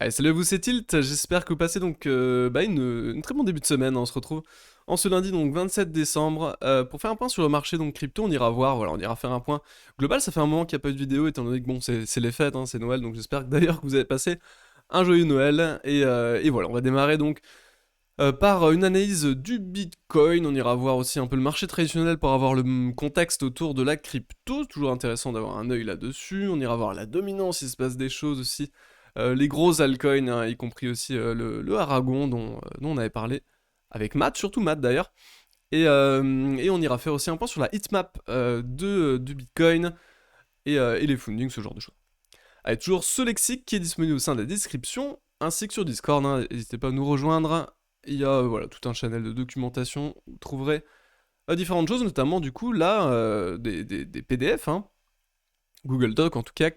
Allez, salut à vous, c'est Tilt. J'espère que vous passez donc une très bon début de semaine. On se retrouve en ce lundi, donc 27 décembre, pour faire un point sur le marché donc crypto. On ira voir, voilà, on ira faire un point global. Ça fait un moment qu'il n'y a pas eu de vidéo, étant donné que bon, c'est les fêtes, hein, c'est Noël, donc j'espère que d'ailleurs que vous avez passé un joyeux Noël. Et voilà, on va démarrer donc par une analyse du Bitcoin. On ira voir aussi un peu le marché traditionnel pour avoir le contexte autour de la crypto. Toujours intéressant d'avoir un œil là-dessus. On ira voir la dominance, il se passe des choses aussi. Les gros altcoins, hein, y compris aussi le Aragon dont on avait parlé avec Matt, surtout Matt d'ailleurs. Et on ira faire aussi un point sur la heatmap du Bitcoin et les fundings, ce genre de choses. Allez, toujours ce lexique qui est disponible au sein de la description, ainsi que sur Discord, hein, n'hésitez pas à nous rejoindre. Il y a voilà, tout un channel de documentation, vous trouverez différentes choses, notamment du coup là, des PDF, hein, Google Doc en tout cas,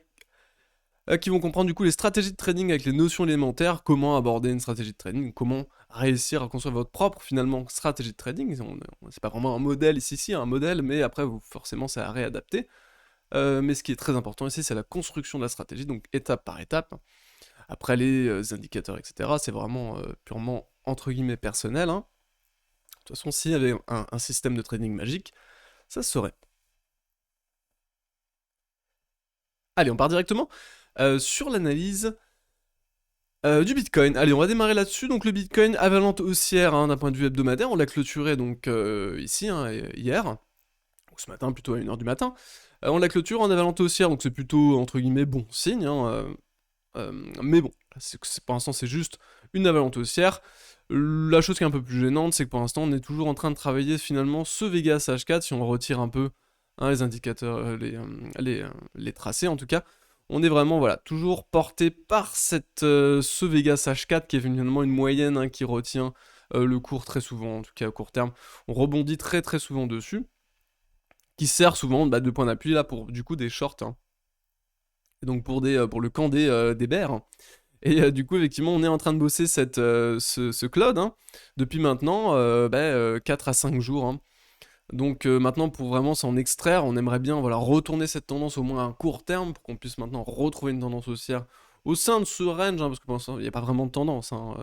qui vont comprendre du coup les stratégies de trading avec les notions élémentaires, comment aborder une stratégie de trading, comment réussir à construire votre propre finalement stratégie de trading. C'est pas vraiment un modèle ici, un modèle, mais après vous forcément c'est à réadapter. Mais ce qui est très important ici, c'est la construction de la stratégie, donc étape par étape. Après les indicateurs, etc., c'est vraiment purement entre guillemets personnel, hein. De toute façon, s'il y avait un système de trading magique, ça se saurait. Allez, on part directement sur l'analyse du Bitcoin. Allez, on va démarrer là-dessus. Donc le Bitcoin avalante haussière, hein, d'un point de vue hebdomadaire, on l'a clôturé donc ici, hein, hier, ou ce matin plutôt à 1h du matin. On la clôture en avalante haussière, donc c'est plutôt entre guillemets bon signe, hein, mais bon, pour l'instant c'est juste une avalante haussière. La chose qui est un peu plus gênante, c'est que pour l'instant on est toujours en train de travailler finalement ce Vegas H4, si on retire un peu, hein, les indicateurs, les tracés en tout cas. On est vraiment voilà, toujours porté par ce Vegas H4 qui est finalement une moyenne, hein, qui retient le cours très souvent, en tout cas à court terme. On rebondit très très souvent dessus, qui sert souvent de point d'appui là pour du coup des shorts, hein. Et donc pour le camp des bears, hein. Et du coup, effectivement, on est en train de bosser ce cloud, hein, depuis maintenant 4 à 5 jours, hein. Donc maintenant, pour vraiment s'en extraire, on aimerait bien voilà, retourner cette tendance au moins à un court terme, pour qu'on puisse maintenant retrouver une tendance haussière au sein de ce range, hein, parce que pour l'instant, il n'y a pas vraiment de tendance, hein,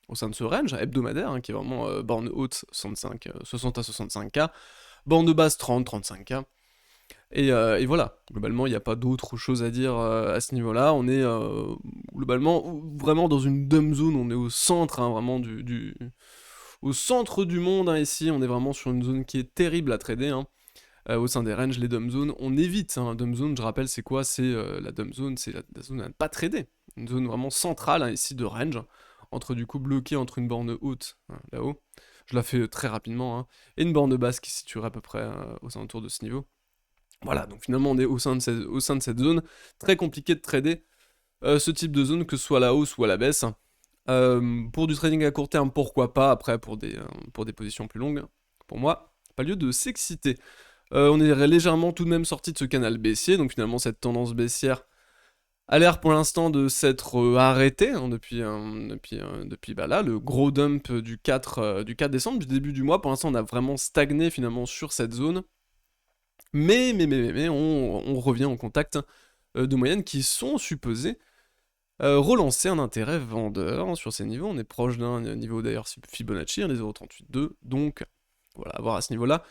au sein de ce range hebdomadaire, hein, qui est vraiment borne haute 65, 60 à 65K, borne de base 30, 35K. Et voilà, globalement, il n'y a pas d'autre chose à dire à ce niveau-là. On est globalement vraiment dans une dumb zone, on est au centre, hein, vraiment au centre du monde, hein, ici. On est vraiment sur une zone qui est terrible à trader, hein. Au sein des ranges, les dumb zones, on évite, hein. Dumb zone, je rappelle, c'est quoi? C'est la dumb zone, c'est la zone à ne pas trader. Une zone vraiment centrale, hein, ici de range, entre du coup bloqué entre une borne haute, hein, là-haut. Je la fais très rapidement, hein, et une borne basse qui se situerait à peu près aux alentours de ce niveau. Voilà, donc finalement on est au sein de cette zone, très compliqué de trader ce type de zone, que ce soit à la hausse ou à la baisse. Pour du trading à court terme, pourquoi pas, après pour des positions plus longues, pour moi, pas lieu de s'exciter. On est légèrement tout de même sorti de ce canal baissier, donc finalement cette tendance baissière a l'air pour l'instant de s'être arrêtée, hein, depuis bah là, le gros dump du 4 décembre, du début du mois. Pour l'instant on a vraiment stagné finalement sur cette zone. Mais on revient en contact de moyennes qui sont supposées relancer un intérêt vendeur, hein, sur ces niveaux. On est proche d'un niveau d'ailleurs Fibonacci, hein, les 0,38,2, donc voilà, à voir à ce niveau-là.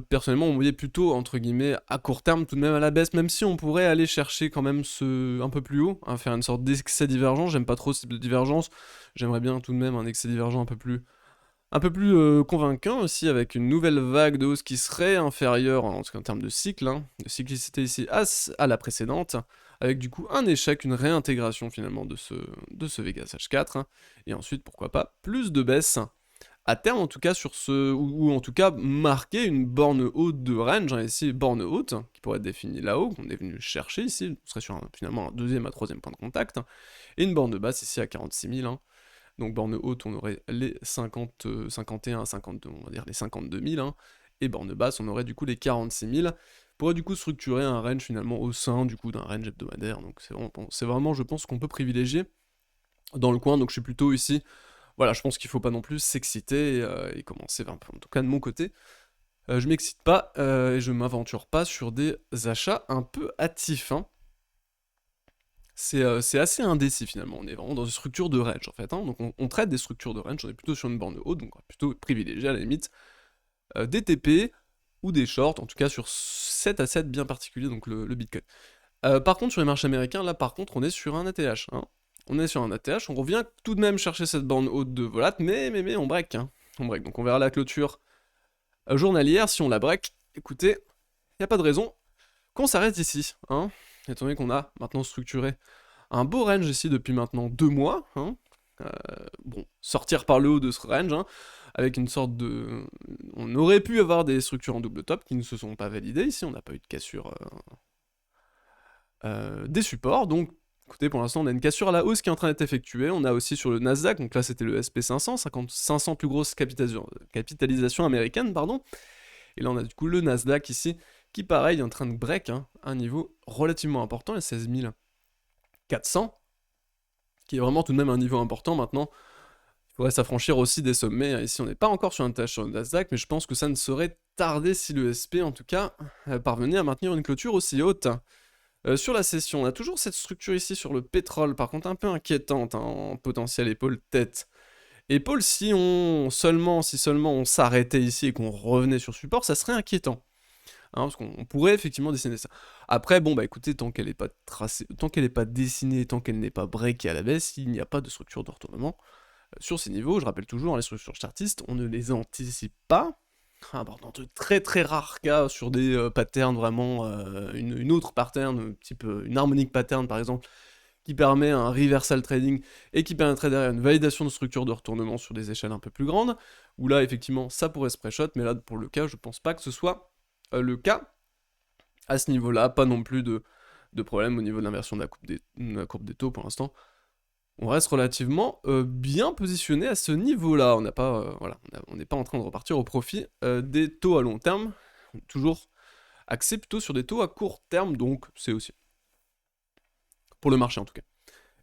Personnellement, on voyait plutôt, entre guillemets, à court terme, tout de même à la baisse, même si on pourrait aller chercher quand même un peu plus haut, hein, faire une sorte d'excès divergent. J'aime pas trop ce type de divergence, j'aimerais bien tout de même un excès divergent un peu plus convaincant aussi, avec une nouvelle vague de hausse qui serait inférieure, en tout cas en termes de cycle, hein, de cyclicité ici, à la précédente, avec du coup un échec, une réintégration finalement de ce Vegas H4, hein, et ensuite pourquoi pas plus de baisse, à terme en tout cas sur ou en tout cas marquer une borne haute de range, hein, ici borne haute, qui pourrait être définie là-haut, qu'on est venu chercher ici, on serait sur finalement un deuxième à troisième point de contact, hein, et une borne de basse ici à 46 000, hein. Donc borne haute, on aurait les 50, 51, 52, on va dire les 52 000, hein, et borne basse, on aurait du coup les 46 000, pour du coup structurer un range finalement au sein du coup d'un range hebdomadaire. Donc c'est vraiment, je pense, qu'on peut privilégier dans le coin. Donc je suis plutôt ici, voilà, je pense qu'il faut pas non plus s'exciter et commencer, enfin, en tout cas de mon côté, je m'excite pas et je m'aventure pas sur des achats un peu hâtifs, hein. C'est assez indécis finalement, on est vraiment dans une structure de range en fait, hein. Donc on traite des structures de range, on est plutôt sur une borne haute, donc on va plutôt privilégier à la limite des TP ou des shorts, en tout cas sur 7 assets bien particuliers, donc le Bitcoin. Par contre, sur les marchés américains, là par contre, on est sur un ATH, hein. On est sur un ATH, on revient tout de même chercher cette borne haute de volat, mais on break, hein. On break, donc on verra la clôture journalière, si on la break, écoutez, il n'y a pas de raison qu'on s'arrête ici, hein. Étant donné qu'on a maintenant structuré un beau range ici depuis maintenant 2 mois, hein. Bon, sortir par le haut de ce range, hein, avec une sorte de... On aurait pu avoir des structures en double top qui ne se sont pas validées ici, on n'a pas eu de cassure des supports, donc écoutez, pour l'instant on a une cassure à la hausse qui est en train d'être effectuée, on a aussi sur le Nasdaq, donc là c'était le SP500, 500 plus grosse capitalisation américaine, pardon, et là on a du coup le Nasdaq ici, qui pareil est en train de break, hein, un niveau relativement important, à 16 400, qui est vraiment tout de même un niveau important maintenant. Il faudrait s'affranchir aussi des sommets, hein. Ici on n'est pas encore sur un tâche sur le Nasdaq, mais je pense que ça ne saurait tarder si le SP en tout cas parvenait à maintenir une clôture aussi haute. Sur la session, on a toujours cette structure ici sur le pétrole, par contre un peu inquiétante, hein, en potentiel épaule-tête. Épaule, si seulement on s'arrêtait ici et qu'on revenait sur support, ça serait inquiétant. Hein, parce qu'on pourrait effectivement dessiner ça. Après, bon bah écoutez, tant qu'elle n'est pas tracée, tant qu'elle n'est pas dessinée, tant qu'elle n'est pas breakée à la baisse, il n'y a pas de structure de retournement. Sur ces niveaux, je rappelle toujours, les structures chartistes, on ne les anticipe pas. Dans de très très rares cas, sur des patterns vraiment, une autre pattern, type une harmonic pattern par exemple, qui permet un reversal trading et qui permettrait derrière une validation de structure de retournement sur des échelles un peu plus grandes, où là effectivement ça pourrait se pré-shot, mais là pour le cas, je pense pas que ce soit le cas à ce niveau-là, pas non plus de problème au niveau de l'inversion de la courbe des taux pour l'instant. On reste relativement bien positionné à ce niveau-là. On n'a pas, voilà, on n'est pas en train de repartir au profit des taux à long terme, toujours axé plutôt sur des taux à court terme, donc c'est aussi pour le marché en tout cas.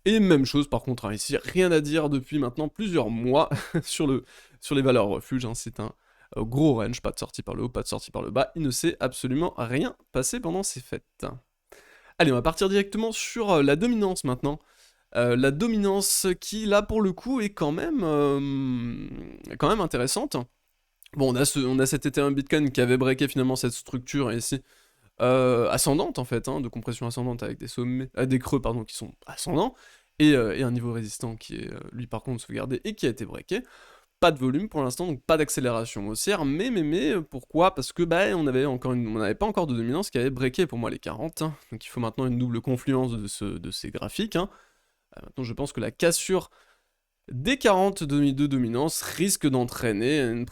Et même chose par contre, hein, ici, rien à dire depuis maintenant plusieurs mois sur les valeurs refuges, hein, c'est un gros range, pas de sortie par le haut, pas de sortie par le bas, il ne s'est absolument rien passé pendant ces fêtes. Allez, on va partir directement sur la dominance maintenant. La dominance qui, là, pour le coup, est quand même intéressante. Bon, on a cet Ethereum Bitcoin qui avait breaké finalement cette structure ici, ascendante en fait, hein, de compression ascendante avec des sommets, des creux pardon, qui sont ascendants, et un niveau résistant qui est, lui par contre, sauvegardé et qui a été breaké. Pas de volume pour l'instant, donc pas d'accélération haussière, mais pourquoi? Parce que bah, on n'avait pas encore de dominance qui avait breaké pour moi les 40, hein, donc il faut maintenant une double confluence de ces graphiques, hein. Maintenant, je pense que la cassure des 40 de dominance risque d'entraîner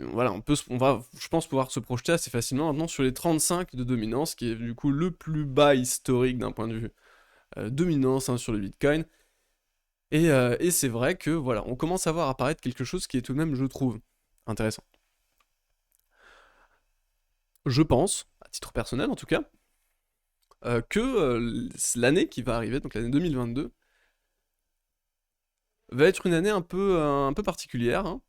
voilà, on va, je pense, pouvoir se projeter assez facilement maintenant sur les 35 de dominance, qui est du coup le plus bas historique d'un point de vue dominance, hein, sur le Bitcoin. Et c'est vrai que, voilà, on commence à voir apparaître quelque chose qui est tout de même, je trouve, intéressant. Je pense, à titre personnel en tout cas, que l'année qui va arriver, donc l'année 2022, va être une année un peu particulière, hein,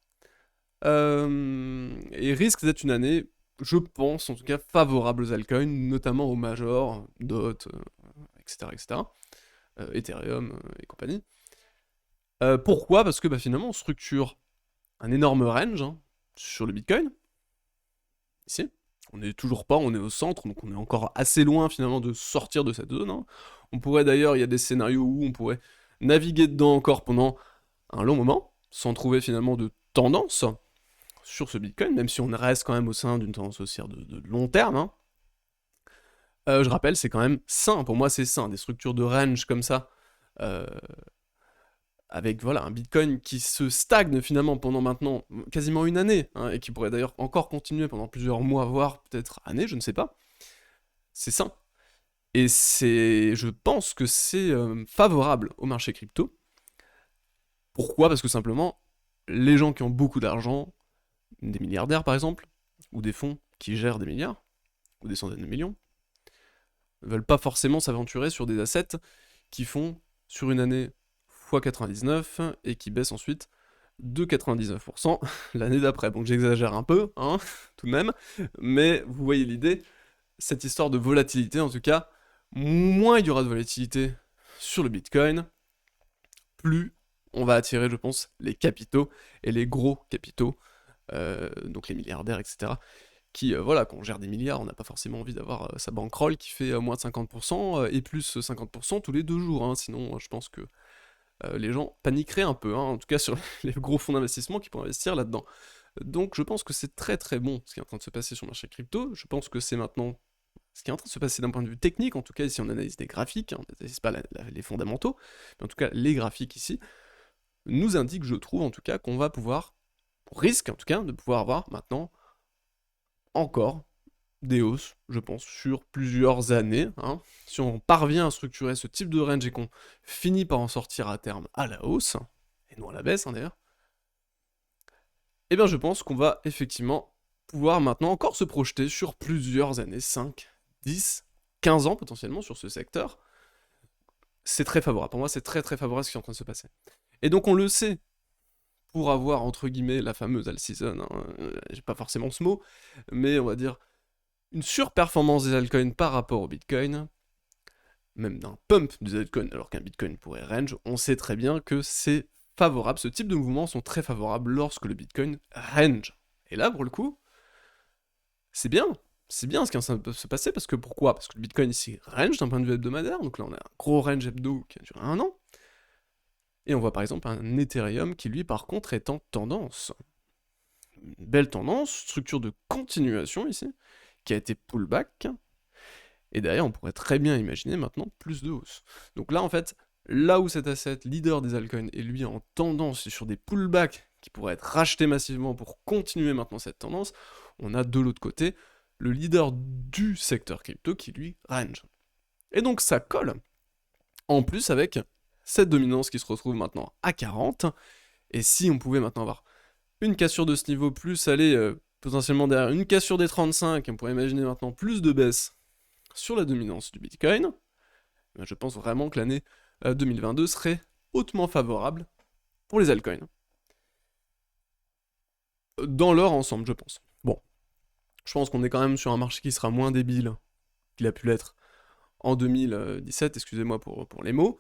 et risque d'être une année, je pense, en tout cas, favorable aux altcoins, notamment aux majors, DOT, etc., etc., Ethereum et compagnie. Pourquoi? Parce que bah, finalement, on structure un énorme range, hein, sur le Bitcoin, ici. On est au centre, donc on est encore assez loin finalement de sortir de cette zone, hein. On pourrait d'ailleurs, il y a des scénarios où on pourrait naviguer dedans encore pendant un long moment, sans trouver finalement de tendance sur ce Bitcoin, même si on reste quand même au sein d'une tendance haussière de long terme, hein. Je rappelle, c'est quand même sain, pour moi c'est sain, des structures de range comme ça, avec voilà, un Bitcoin qui se stagne finalement pendant maintenant quasiment une année, hein, et qui pourrait d'ailleurs encore continuer pendant plusieurs mois, voire peut-être années, je ne sais pas, c'est sain. Et je pense que c'est favorable au marché crypto. Pourquoi? Parce que simplement, les gens qui ont beaucoup d'argent, des milliardaires par exemple, ou des fonds qui gèrent des milliards, ou des centaines de millions, ne veulent pas forcément s'aventurer sur des assets qui font, sur une année, x 99, et qui baissent ensuite de 99% l'année d'après. Donc j'exagère un peu, hein, tout de même, mais vous voyez l'idée, cette histoire de volatilité en tout cas, moins il y aura de volatilité sur le Bitcoin, plus on va attirer, je pense, les capitaux, et les gros capitaux, donc les milliardaires, etc., qui, voilà, quand on gère des milliards, on n'a pas forcément envie d'avoir sa bankroll qui fait moins de 50%, et plus 50% tous les 2 jours, hein, sinon je pense que les gens paniqueraient un peu, hein, en tout cas sur les gros fonds d'investissement qui pourraient investir là-dedans. Donc je pense que c'est très très bon ce qui est en train de se passer sur le marché crypto, je pense que c'est maintenant ce qui est en train de se passer d'un point de vue technique, en tout cas ici on analyse des graphiques, hein, on n'analyse pas les fondamentaux, mais en tout cas les graphiques ici nous indiquent, je trouve en tout cas, qu'on va pouvoir, on risque en tout cas, de pouvoir avoir maintenant encore des hausses, je pense, sur plusieurs années, hein. Si on parvient à structurer ce type de range et qu'on finit par en sortir à terme à la hausse, et non à la baisse, hein, d'ailleurs, eh bien je pense qu'on va effectivement pouvoir maintenant encore se projeter sur plusieurs années, 5, 10, 15 ans potentiellement sur ce secteur. C'est très favorable, pour moi c'est très très favorable ce qui est en train de se passer. Et donc on le sait, pour avoir entre guillemets la fameuse all season, hein, j'ai pas forcément ce mot, mais on va dire une surperformance des altcoins par rapport au Bitcoin, même d'un pump des altcoins alors qu'un Bitcoin pourrait range, on sait très bien que c'est favorable, ce type de mouvements sont très favorables lorsque le Bitcoin range. Et là, pour le coup, c'est bien ce qui est en train de se passer, parce que pourquoi? Parce que le Bitcoin ici range d'un point de vue hebdomadaire, donc là on a un gros range hebdo qui a duré 1 an, et on voit par exemple un Ethereum qui lui par contre est en tendance. Une belle tendance, structure de continuation ici, qui a été pullback, et derrière on pourrait très bien imaginer maintenant plus de hausse. Donc là en fait, là où cet asset leader des altcoins est lui en tendance et sur des pullbacks qui pourraient être rachetés massivement pour continuer maintenant cette tendance, on a de l'autre côté le leader du secteur crypto qui lui range. Et donc ça colle, en plus avec cette dominance qui se retrouve maintenant à 40, et si on pouvait maintenant avoir une cassure de ce niveau, plus aller potentiellement derrière une cassure des 35, on pourrait imaginer maintenant plus de baisse sur la dominance du Bitcoin, je pense vraiment que l'année 2022 serait hautement favorable pour les altcoins. Dans leur ensemble, je pense. Bon, je pense qu'on est quand même sur un marché qui sera moins débile qu'il a pu l'être en 2017, excusez-moi pour les mots,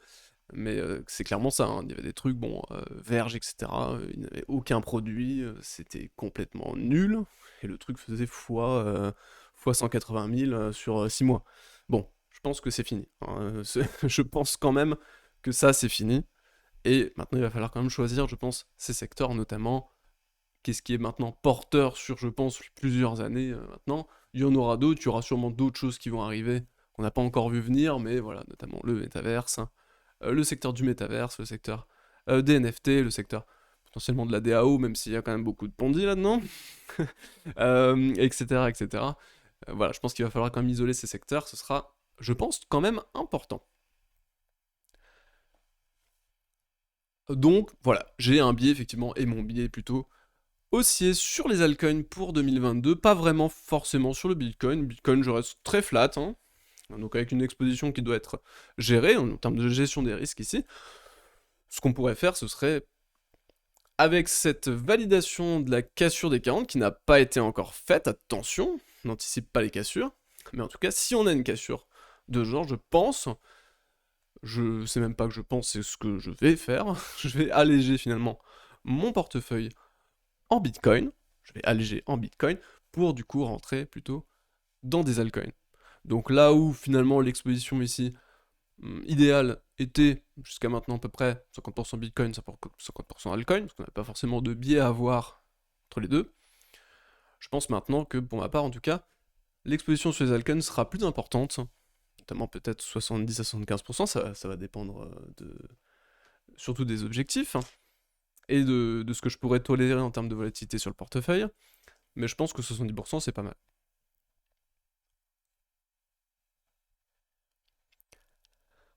mais c'est clairement ça, hein. Il y avait des trucs, bon, Verge, etc., il n'y avait aucun produit, c'était complètement nul, et le truc faisait fois 180 000 sur 6 mois. Bon, je pense que c'est fini, hein. Je pense quand même que ça, c'est fini, et maintenant il va falloir quand même choisir, je pense, ces secteurs notamment, qu'est-ce qui est maintenant porteur sur, je pense, plusieurs années maintenant. Il y en aura d'autres, il y aura sûrement d'autres choses qui vont arriver, qu'on n'a pas encore vu venir, mais voilà, notamment le métaverse, hein, le secteur du métaverse, le secteur des NFT, le secteur potentiellement de la DAO, même s'il y a quand même beaucoup de Ponzi là-dedans, etc., etc. Voilà, je pense qu'il va falloir quand même isoler ces secteurs, ce sera, je pense, quand même important. Donc, voilà, j'ai un biais, effectivement, et mon biais plutôt haussier sur les altcoins pour 2022, pas vraiment forcément sur le Bitcoin. Bitcoin, je reste très flat, hein, donc avec une exposition qui doit être gérée en termes de gestion des risques ici. Ce qu'on pourrait faire, ce serait, avec cette validation de la cassure des 40, qui n'a pas été encore faite, attention, n'anticipe pas les cassures, mais en tout cas, si on a une cassure de genre, je pense, je sais même pas que je pense, c'est ce que je vais faire, je vais alléger finalement mon portefeuille en Bitcoin, je vais alléger en Bitcoin, pour du coup rentrer plutôt dans des altcoins. Donc là où finalement l'exposition ici idéale était jusqu'à maintenant à peu près 50% Bitcoin, 50% altcoin, parce qu'on n'a pas forcément de biais à avoir entre les deux, je pense maintenant que pour ma part en tout cas, l'exposition sur les altcoins sera plus importante, notamment peut-être 70 à 75%, ça va dépendre surtout des objectifs, hein, et de ce que je pourrais tolérer en termes de volatilité sur le portefeuille, mais je pense que 70% c'est pas mal.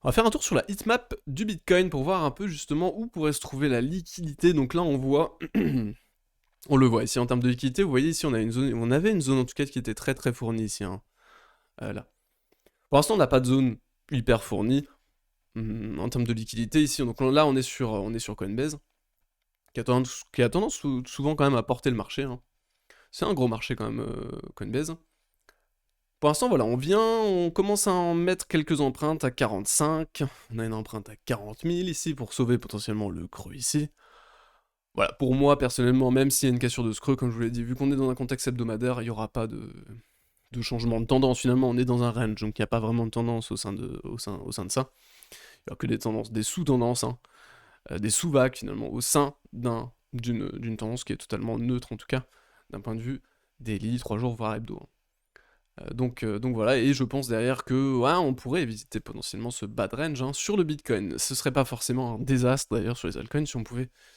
On va faire un tour sur la heatmap du Bitcoin pour voir un peu justement où pourrait se trouver la liquidité. Donc là on voit, on le voit ici en termes de liquidité, vous voyez ici on avait une zone en tout cas qui était très très fournie ici, hein. Là. Pour l'instant on n'a pas de zone hyper fournie en termes de liquidité ici, donc là on est sur Coinbase, qui a tendance souvent quand même à porter le marché, hein. C'est un gros marché quand même, Coinbase. Pour l'instant, voilà, on commence à en mettre quelques empreintes à 45. On a une empreinte à 40 000 ici pour sauver potentiellement le creux ici. Voilà, pour moi, personnellement, même s'il y a une cassure de ce creux, comme je vous l'ai dit, vu qu'on est dans un contexte hebdomadaire, il n'y aura pas de changement de tendance. Finalement, on est dans un range, donc il n'y a pas vraiment de tendance au sein de ça. Il n'y a que des tendances, des sous-tendances, hein, des sous-vagues, finalement, au sein d'une tendance qui est totalement neutre, en tout cas, d'un point de vue daily, 3 jours, voire hebdo, hein. Donc voilà, et je pense derrière que ouais, on pourrait éviter potentiellement ce bad range hein, sur le Bitcoin. Ce serait pas forcément un désastre d'ailleurs sur les altcoins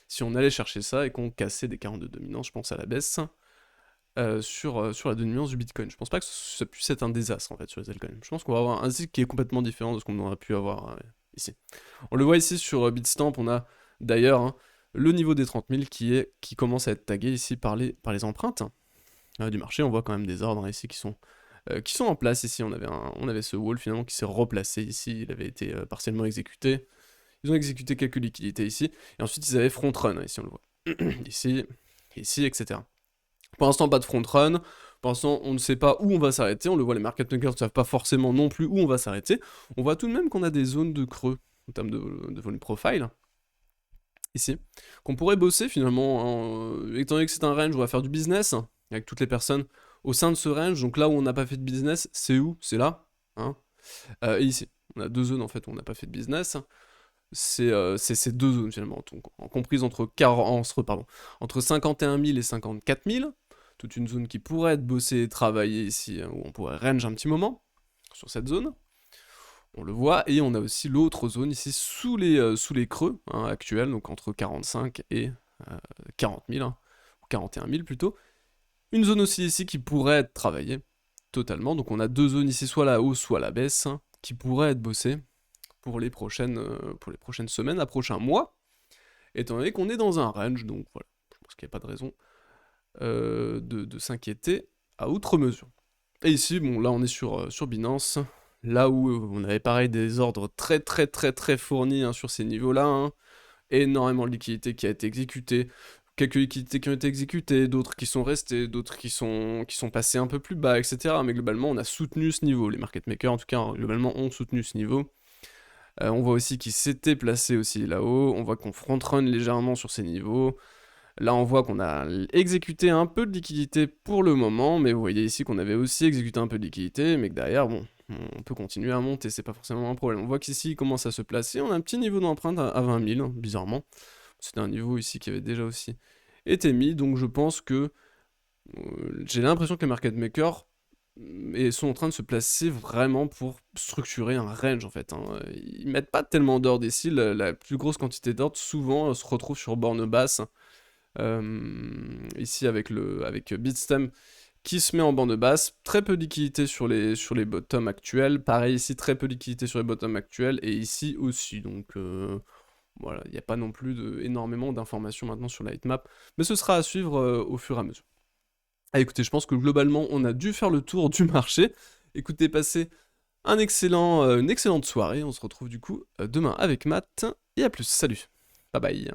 si on allait chercher ça et qu'on cassait des 42 dominances, je pense à la baisse, sur la dominance du Bitcoin. Je pense pas que ça puisse être un désastre en fait sur les altcoins. Je pense qu'on va avoir un cycle qui est complètement différent de ce qu'on aurait pu avoir ici. On le voit ici sur Bitstamp, on a d'ailleurs hein, le niveau des 30 000 qui commence à être tagué ici par les empreintes du marché. On voit quand même des ordres ici qui sont en place ici. On avait ce wall finalement qui s'est replacé ici, il avait été partiellement exécuté. Ils ont exécuté quelques liquidités ici, et ensuite ils avaient front run, ici on le voit. ici, etc. Pour l'instant pas de front run, pour l'instant on ne sait pas où on va s'arrêter, on le voit, les market makers ne savent pas forcément non plus où on va s'arrêter. On voit tout de même qu'on a des zones de creux, en termes de volume profile, ici, qu'on pourrait bosser finalement, étant donné que c'est un range, on va faire du business, avec toutes les personnes au sein de ce range, donc là où on n'a pas fait de business, c'est où? C'est là, hein, et ici. On a deux zones en fait où on n'a pas fait de business. C'est ces deux zones finalement, donc, comprises entre 51 000 et 54 000. Toute une zone qui pourrait être bossée et travaillée ici, hein, où on pourrait range un petit moment sur cette zone. On le voit, et on a aussi l'autre zone ici sous les creux hein, actuels, donc entre 45 et 40 000, hein, ou 41 000 plutôt. Une zone aussi ici qui pourrait être travaillée totalement, donc on a deux zones ici, soit la hausse, soit la baisse, hein, qui pourraient être bossées pour les prochaines semaines, à prochains mois, étant donné qu'on est dans un range, donc voilà, je pense qu'il n'y a pas de raison de s'inquiéter à outre mesure. Et ici, bon, là on est sur Binance, là où on avait pareil des ordres très fournis hein, sur ces niveaux-là, hein, énormément de liquidités qui a été exécutée, quelques liquidités qui ont été exécutées, d'autres qui sont restées, d'autres qui sont passées un peu plus bas, etc. Mais globalement, on a soutenu ce niveau. Les market makers, en tout cas, hein, globalement, ont soutenu ce niveau. On voit aussi qu'ils s'étaient placés aussi là-haut. On voit qu'on front-run légèrement sur ces niveaux. Là, on voit qu'on a exécuté un peu de liquidité pour le moment, mais vous voyez ici qu'on avait aussi exécuté un peu de liquidité, mais que derrière, bon, on peut continuer à monter, c'est pas forcément un problème. On voit qu'ici, il commence à se placer. On a un petit niveau d'empreinte à 20 000, hein, bizarrement. C'était un niveau ici qui avait déjà aussi été mis, donc je pense que j'ai l'impression que les market makers sont en train de se placer vraiment pour structurer un range en fait, hein. Ils mettent pas tellement d'ordre ici, la plus grosse quantité d'ordre souvent se retrouve sur borne basse, ici avec Bitstamp qui se met en borne basse, très peu de liquidité sur les bottoms actuels, pareil ici très peu de liquidité sur les bottoms actuels, et ici aussi, donc voilà, il n'y a pas non plus énormément d'informations maintenant sur la heatmap, mais ce sera à suivre au fur et à mesure. Ah, écoutez, je pense que globalement, on a dû faire le tour du marché. Écoutez, passez une excellente soirée. On se retrouve du coup demain avec Matt. Et à plus, salut. Bye bye.